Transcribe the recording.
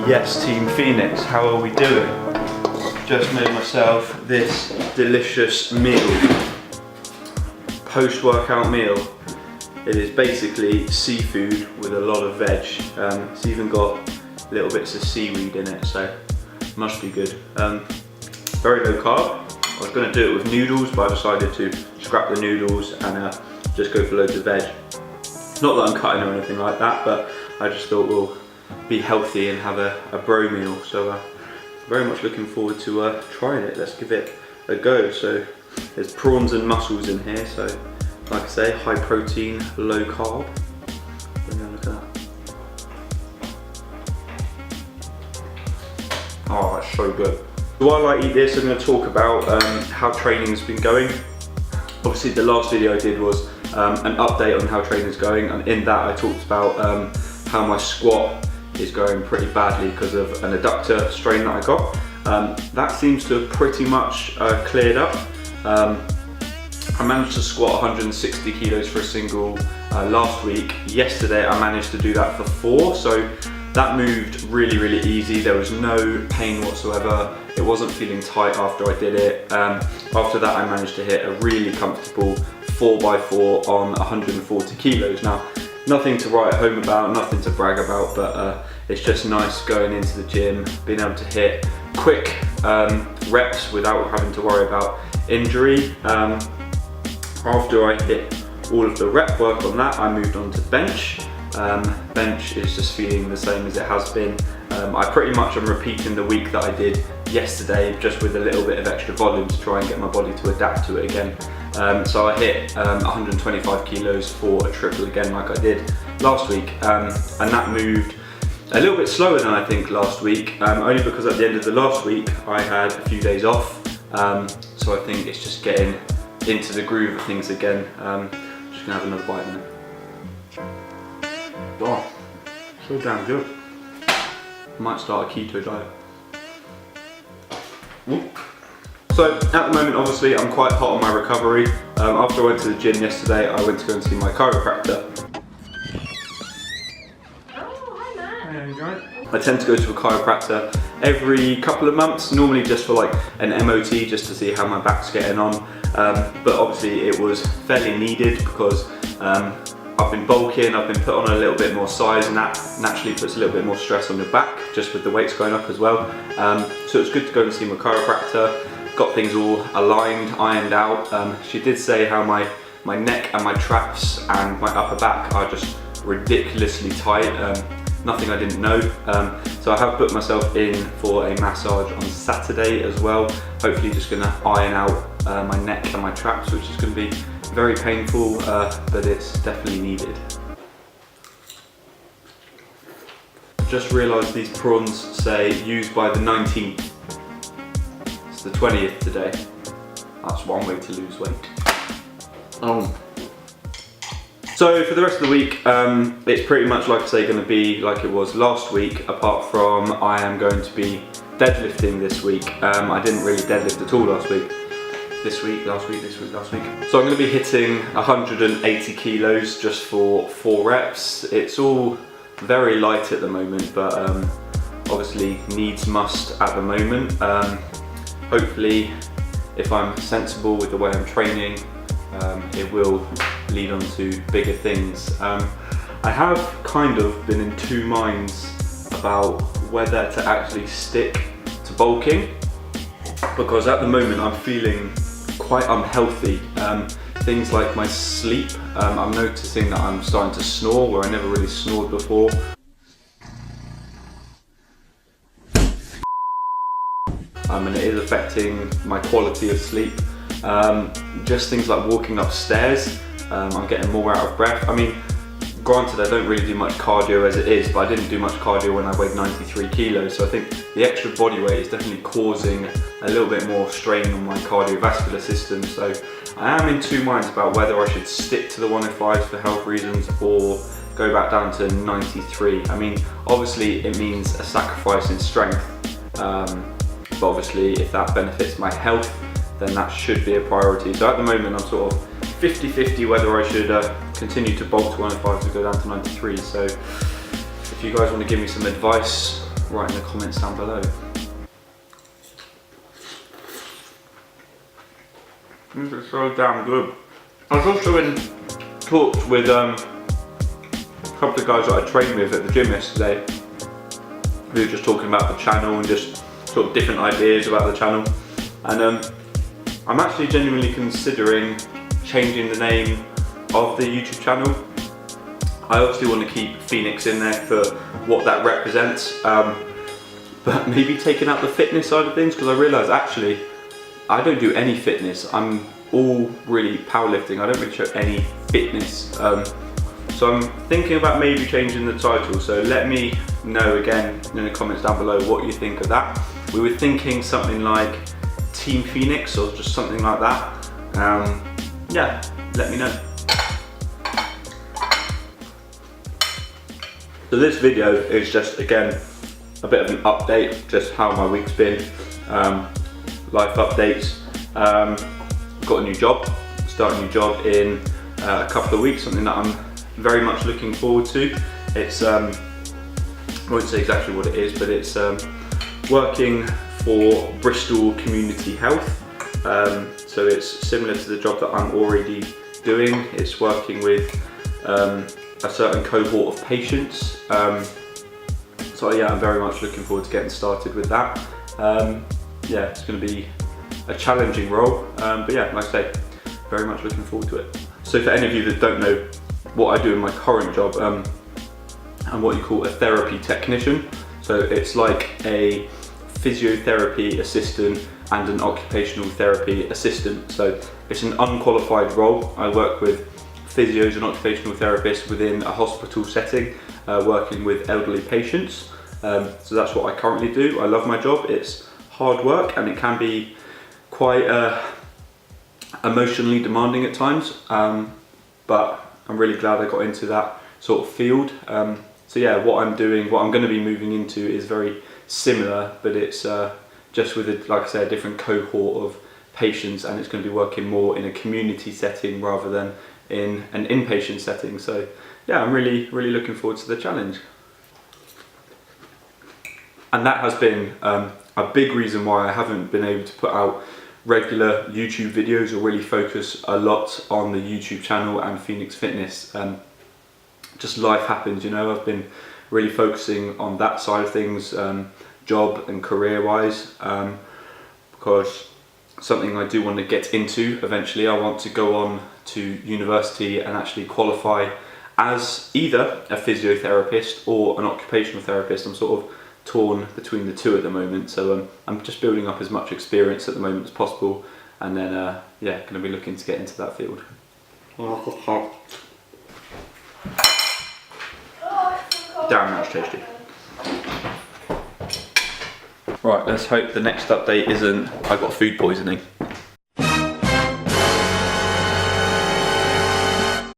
Yes, Team Phoenix, how are we doing? Just made myself this delicious meal, post-workout meal. It is basically seafood with a lot of veg. It's even got little bits of seaweed in it, so must be good. Very low carb. I was going to do it with noodles, but I decided to scrap the noodles and just go for loads of veg. Not that I'm cutting or anything like that, but I just thought we'll be healthy and have a bro meal. So very much looking forward to trying it. Let's give it a go. So there's prawns and mussels in here, so like I say, high protein, low carb. Look at that. Oh, that's so good. While I eat this, I'm going to talk about how training's been going. Obviously the last video I did was an update on how training's going, and in that I talked about how my squat is going pretty badly because of an adductor strain that I got. That seems to have pretty much cleared up. I managed to squat 160 kilos for a single last week. Yesterday I managed to do that for 4, so that moved really, really easy. There was no pain whatsoever. It wasn't feeling tight after I did it. After that I managed to hit a really comfortable 4x4 on 140 kilos. Now, nothing to write home about, nothing to brag about, but it's just nice going into the gym, being able to hit quick reps without having to worry about injury. After I hit all of the rep work on that, I moved on to bench. Bench is just feeling the same as it has been. I pretty much am repeating the week that I did yesterday, just with a little bit of extra volume to try and get my body to adapt to it again. So I hit 125 kilos for a triple again like I did last week, and that moved a little bit slower than I think last week, only because at the end of the last week I had a few days off, so I think it's just getting into the groove of things again. Just gonna have another bite in it. Oh, so damn good. Might start a keto diet. Ooh. So at the moment, obviously, I'm quite hot on my recovery. After I went to the gym yesterday, I went to go and see my chiropractor. Oh, hi Matt. Hey, you alright? I tend to go to a chiropractor every couple of months, normally just for like an MOT, just to see how my back's getting on. But obviously it was fairly needed because I've been bulking, I've been put on a little bit more size, and that naturally puts a little bit more stress on your back, just with the weights going up as well. So it's good to go and see my chiropractor. Got things all aligned, ironed out. She did say how my neck and my traps and my upper back are just ridiculously tight. Nothing I didn't know. So I have booked myself in for a massage on Saturday as well. Hopefully just gonna iron out my neck and my traps, which is gonna be very painful, but it's definitely needed. Just realised these prawns say used by the 19th. It's the 20th today. That's one way to lose weight. So for the rest of the week, it's pretty much, like I say, going to be like it was last week, apart from I am going to be deadlifting this week. I didn't really deadlift at all last week. This week, last week. So I'm going to be hitting 180 kilos just for 4 reps. It's all very light at the moment, but obviously needs must at the moment. Hopefully, if I'm sensible with the way I'm training, it will lead on to bigger things. I have kind of been in 2 minds about whether to actually stick to bulking, because at the moment I'm feeling quite unhealthy. Things like my sleep, I'm noticing that I'm starting to snore where I never really snored before. and it is affecting my quality of sleep. Just things like walking upstairs, I'm getting more out of breath. I mean, granted, I don't really do much cardio as it is, but I didn't do much cardio when I weighed 93 kilos, so I think the extra body weight is definitely causing a little bit more strain on my cardiovascular system. So I am in two minds about whether I should stick to the 105s for health reasons or go back down to 93. I mean, obviously it means a sacrifice in strength, but obviously if that benefits my health, then that should be a priority. So at the moment I'm sort of 50-50 whether I should continue to bulk to 105s or go down to 93. So if you guys want to give me some advice, write in the comments down below. This is so damn good. I was also in talks with a couple of guys that I trained with at the gym yesterday. We were just talking about the channel and just sort of different ideas about the channel. And I'm actually genuinely considering changing the name of the YouTube channel. I obviously want to keep Phoenix in there for what that represents, but maybe taking out the fitness side of things, because I realise actually I don't do any fitness. I'm all really powerlifting. I don't really show any fitness. So I'm thinking about maybe changing the title. So let me know again in the comments down below what you think of that. We were thinking something like Team Phoenix or just something like that. Yeah, let me know. So this video is just, again, a bit of an update, just how my week's been, life updates. Got a new job, start a new job in a couple of weeks, something that I'm very much looking forward to. It's, I won't say exactly what it is, but it's working for Bristol Community Health. So it's similar to the job that I'm already doing. It's working with a certain cohort of patients. So yeah, I'm very much looking forward to getting started with that. Yeah, it's going to be a challenging role, but yeah, like I say, very much looking forward to it. So for any of you that don't know what I do in my current job, I'm what you call a therapy technician. So it's like a physiotherapy assistant and an occupational therapy assistant. So it's an unqualified role. I work with physios and occupational therapists within a hospital setting, working with elderly patients. So that's what I currently do. I love my job. It's hard work and it can be quite emotionally demanding at times, but I'm really glad I got into that sort of field. So yeah, what I'm going to be moving into is very similar, but it's just with, like I said, a different cohort of patients, and it's going to be working more in a community setting rather than in an inpatient setting. So yeah, I'm really looking forward to the challenge. And that has been a big reason why I haven't been able to put out regular YouTube videos or really focus a lot on the YouTube channel and Phoenix Fitness. Just life happens, you know. I've been really focusing on that side of things, job and career wise, because something I do want to get into eventually. I want to go on to university and actually qualify as either a physiotherapist or an occupational therapist. I'm sort of torn between the two at the moment, so I'm just building up as much experience at the moment as possible, and then yeah, going to be looking to get into that field. Damn, that's tasty. Right, let's hope the next update isn't I got food poisoning.